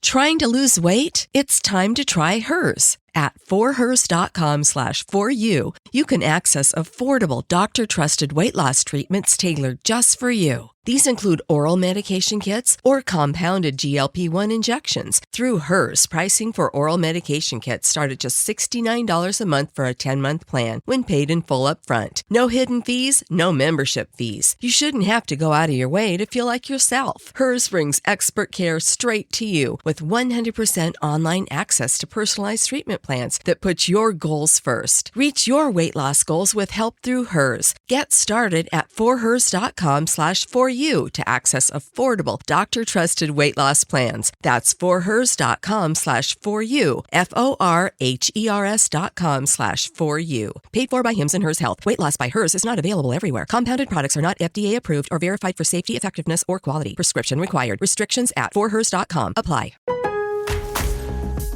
Trying to lose weight? It's time to try Hers. At forhers.com/4u, you can access affordable, doctor-trusted weight loss treatments tailored just for you. These include oral medication kits or compounded GLP-1 injections. Through Hers, pricing for oral medication kits start at just $69 a month for a 10-month plan when paid in full upfront. No hidden fees, no membership fees. You shouldn't have to go out of your way to feel like yourself. Hers brings expert care straight to you with 100% online access to personalized treatment plans that put your goals first. Reach your weight loss goals with help through Hers. Get started at forhers.com/4u to access affordable, doctor-trusted weight loss plans. That's forhers.com/4u, forhers.com/4u. Paid for by Hims and Hers Health. Weight loss by Hers is not available everywhere. Compounded products are not FDA approved or verified for safety, effectiveness, or quality. Prescription required. Restrictions at forhers.com apply.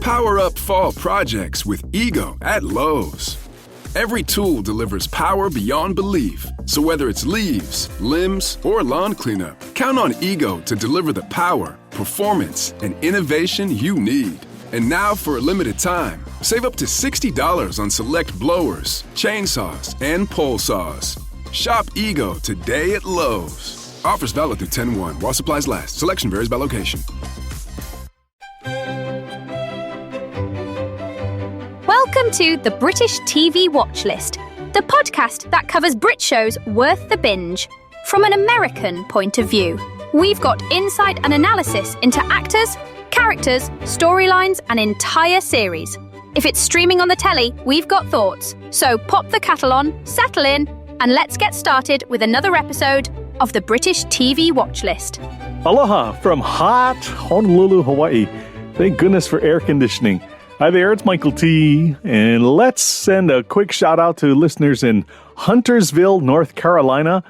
Power up fall projects with Ego at Lowe's. Every tool delivers power beyond belief. So whether it's leaves, limbs, or lawn cleanup, count on Ego to deliver the power, performance, and innovation you need. And now for a limited time, save up to $60 on select blowers, chainsaws, and pole saws. Shop Ego today at Lowe's. Offers valid through 10/1 while supplies last. Selection varies by location. Welcome to the British TV Watch List, the podcast that covers Brit shows worth the binge from an American point of view. We've got insight and analysis into actors, characters, storylines, and entire series. If it's streaming on the telly, we've got thoughts. So pop the kettle on, settle in, and let's get started with another episode of the British TV Watch List. Aloha from hot Honolulu, Hawaii. Thank goodness for air conditioning. Hi there, it's Michael T. And let's send a quick shout out to listeners in Huntersville, North Carolina,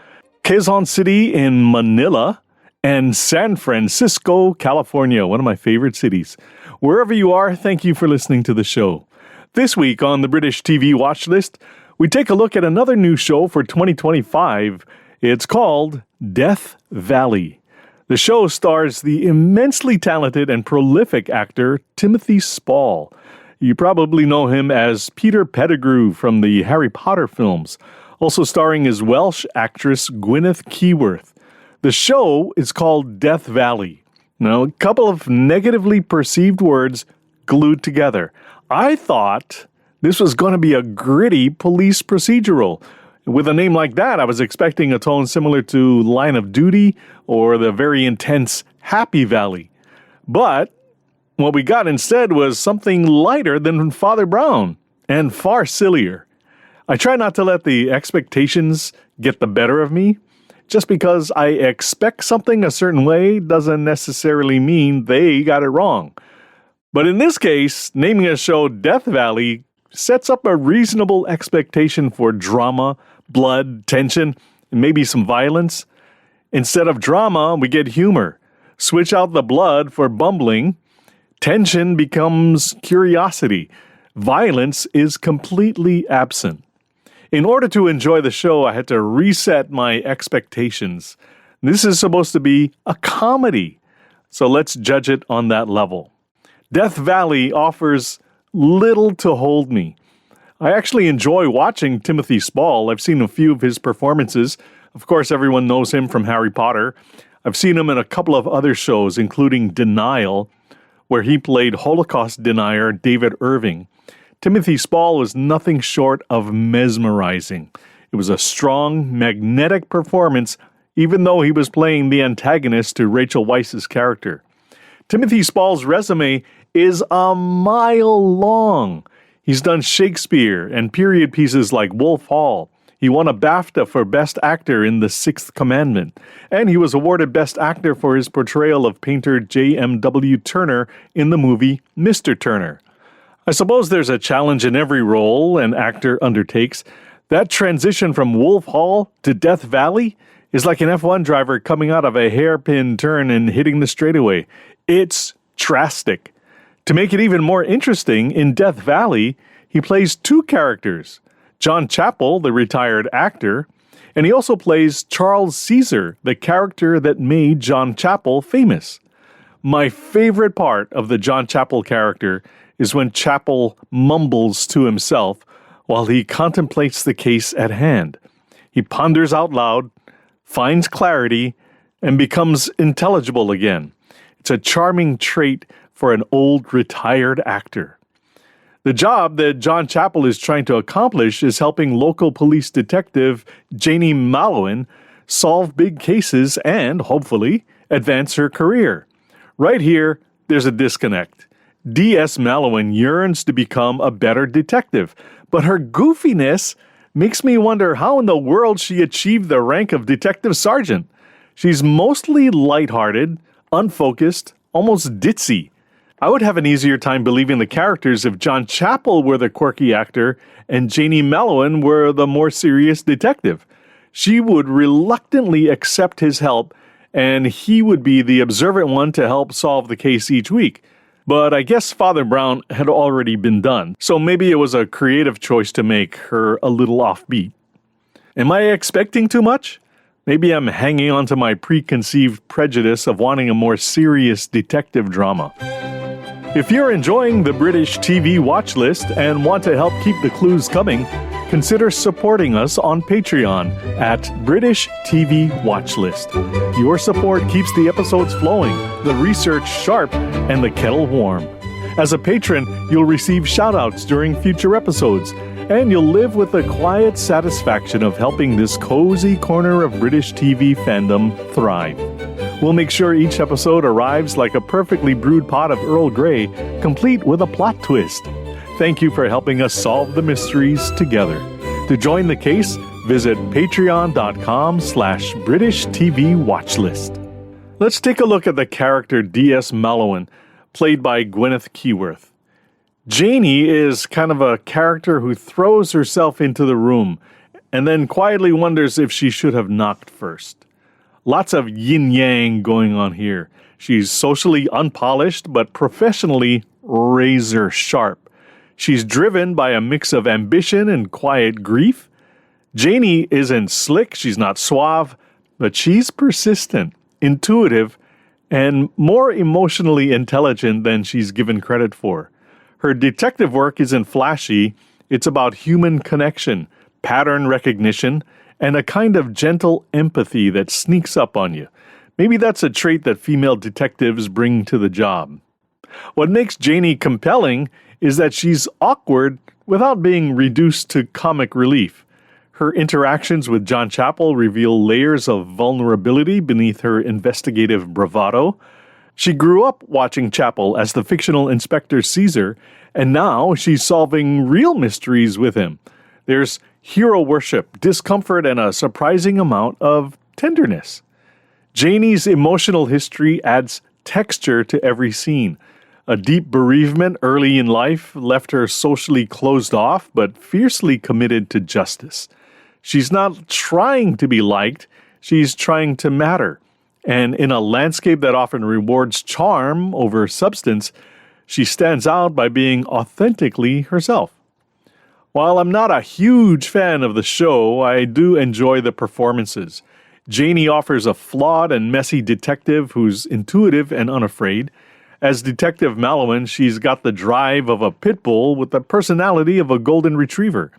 Quezon City in Manila, and San Francisco, California, one of my favorite cities. Wherever you are, thank you for listening to the show. This week on the British TV Watch List, we take a look at another new show for 2025. It's called Death Valley. The show stars the immensely talented and prolific actor Timothy Spall. You probably know him as Peter Pettigrew from the Harry Potter films, also starring as Welsh actress Gwenyth Keyworth. The show is called Death Valley. Now, a couple of negatively perceived words glued together. I thought this was going to be a gritty police procedural. With a name like that, I was expecting a tone similar to Line of Duty or the very intense Happy Valley. But what we got instead was something lighter than Father Brown and far sillier. I try not to let the expectations get the better of me. Just because I expect something a certain way doesn't necessarily mean they got it wrong. But in this case, naming a show Death Valley sets up a reasonable expectation for drama, blood, tension, and maybe some violence. Instead of drama, we get humor. Switch out the blood for bumbling. Tension becomes curiosity. Violence is completely absent. In order to enjoy the show, I had to reset my expectations. This is supposed to be a comedy, so let's judge it on that level. Death Valley offers little to hold me. I actually enjoy watching Timothy Spall. I've seen a few of his performances. Of course, everyone knows him from Harry Potter. I've seen him in a couple of other shows, including Denial, where he played Holocaust denier David Irving. Timothy Spall was nothing short of mesmerizing. It was a strong, magnetic performance, even though he was playing the antagonist to Rachel Weisz's character. Timothy Spall's resume is a mile long. He's done Shakespeare and period pieces like Wolf Hall. He won a BAFTA for Best Actor in The Sixth Commandment, and he was awarded Best Actor for his portrayal of painter J.M.W. Turner in the movie Mr. Turner. I suppose there's a challenge in every role an actor undertakes. That transition from Wolf Hall to Death Valley is like an F1 driver coming out of a hairpin turn and hitting the straightaway. It's drastic. To make it even more interesting, in Death Valley, he plays two characters. John Chapel, the retired actor, and he also plays Charles Caesar, the character that made John Chapel famous. My favorite part of the John Chapel character is when Chapel mumbles to himself while he contemplates the case at hand. He ponders out loud, finds clarity, and becomes intelligible again. It's a charming trait for an old retired actor. The job that John Chapel is trying to accomplish is helping local police detective Janie Mallowan solve big cases and, hopefully, advance her career. Right here, there's a disconnect. DS Mallowan yearns to become a better detective, but her goofiness makes me wonder how in the world she achieved the rank of detective sergeant. She's mostly lighthearted, unfocused, almost ditzy. I would have an easier time believing the characters if John Chapel were the quirky actor and Janie Mallowan were the more serious detective. She would reluctantly accept his help, and he would be the observant one to help solve the case each week. But I guess Father Brown had already been done, so maybe it was a creative choice to make her a little offbeat. Am I expecting too much? Maybe I'm hanging on to my preconceived prejudice of wanting a more serious detective drama. If you're enjoying the British TV watch list and want to help keep the clues coming, consider supporting us on Patreon at British TV Watchlist. Your support keeps the episodes flowing, the research sharp, and the kettle warm. As a patron, you'll receive shoutouts during future episodes, and you'll live with the quiet satisfaction of helping this cozy corner of British TV fandom thrive. We'll make sure each episode arrives like a perfectly brewed pot of Earl Grey, complete with a plot twist. Thank you for helping us solve the mysteries together. To join the case, visit patreon.com/British TV Watchlist. Let's take a look at the character DS Mallowan, played by Gwenyth Keyworth. Janie is kind of a character who throws herself into the room and then quietly wonders if she should have knocked first. Lots of yin-yang going on here. She's socially unpolished, but professionally razor sharp. She's driven by a mix of ambition and quiet grief. Janie isn't slick, she's not suave, but she's persistent, intuitive, and more emotionally intelligent than she's given credit for. Her detective work isn't flashy, it's about human connection, pattern recognition, and a kind of gentle empathy that sneaks up on you. Maybe that's a trait that female detectives bring to the job. What makes Janie compelling is that she's awkward without being reduced to comic relief. Her interactions with John Chapel reveal layers of vulnerability beneath her investigative bravado. She grew up watching Chapel as the fictional Inspector Caesar, and now she's solving real mysteries with him. There's hero worship, discomfort, and a surprising amount of tenderness. Janie's emotional history adds texture to every scene. A deep bereavement early in life left her socially closed off, but fiercely committed to justice. She's not trying to be liked, she's trying to matter. And in a landscape that often rewards charm over substance, she stands out by being authentically herself. While I'm not a huge fan of the show, I do enjoy the performances. Janie offers a flawed and messy detective who's intuitive and unafraid. As Detective Mallowan, she's got the drive of a pit bull with the personality of a golden retriever.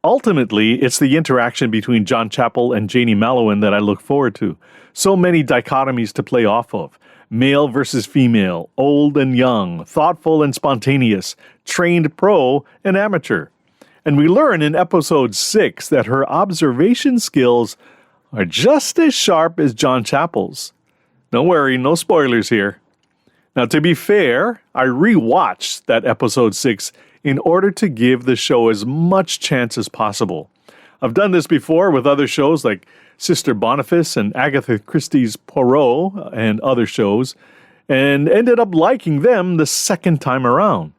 Ultimately, it's the interaction between John Chapel and Janie Mallowan that I look forward to. So many dichotomies to play off of. Male versus female, old and young, thoughtful and spontaneous, trained pro and amateur. And we learn in episode 6 that her observation skills are just as sharp as John Chapel's. Don't worry, no spoilers here. Now, to be fair, I rewatched that episode 6 in order to give the show as much chance as possible. I've done this before with other shows like Sister Boniface and Agatha Christie's Poirot and other shows, and ended up liking them the second time around.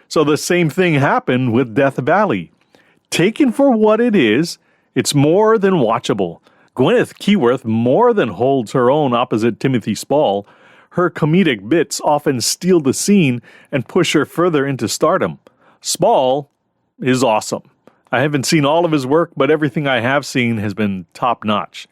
So the same thing happened with Death Valley. Taken for what it is, it's more than watchable. Gwyneth Keyworth more than holds her own opposite Timothy Spall. Her comedic bits often steal the scene and push her further into stardom. Spall is awesome. I haven't seen all of his work, but everything I have seen has been top-notch.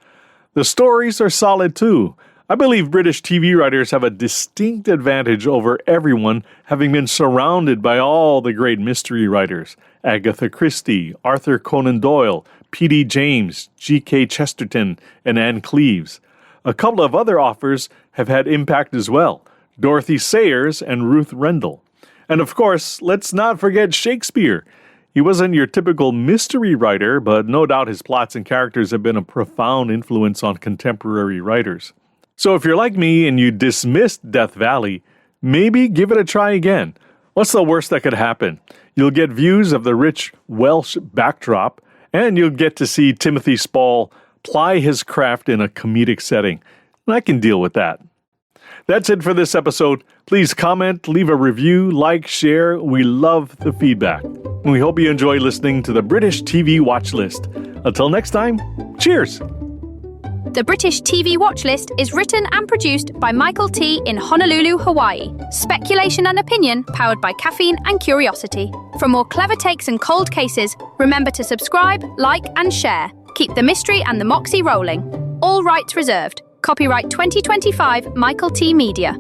The stories are solid too. I believe British TV writers have a distinct advantage over everyone, having been surrounded by all the great mystery writers: Agatha Christie, Arthur Conan Doyle, P.D. James, G.K. Chesterton, and Anne Cleves. A couple of other authors have had impact as well: Dorothy Sayers and Ruth Rendell. And of course, let's not forget Shakespeare. He wasn't your typical mystery writer, but no doubt his plots and characters have been a profound influence on contemporary writers. So if you're like me and you dismissed Death Valley, maybe give it a try again. What's the worst that could happen? You'll get views of the rich Welsh backdrop, and you'll get to see Timothy Spall ply his craft in a comedic setting. And I can deal with that. That's it for this episode. Please comment, leave a review, like, share. We love the feedback. And we hope you enjoy listening to the British TV Watch List. Until next time, cheers! The British TV Watch List is written and produced by Michael T. in Honolulu, Hawaii. Speculation and opinion powered by caffeine and curiosity. For more clever takes and cold cases, remember to subscribe, like, and share. Keep the mystery and the moxie rolling. All rights reserved. Copyright 2025 Michael T. Media.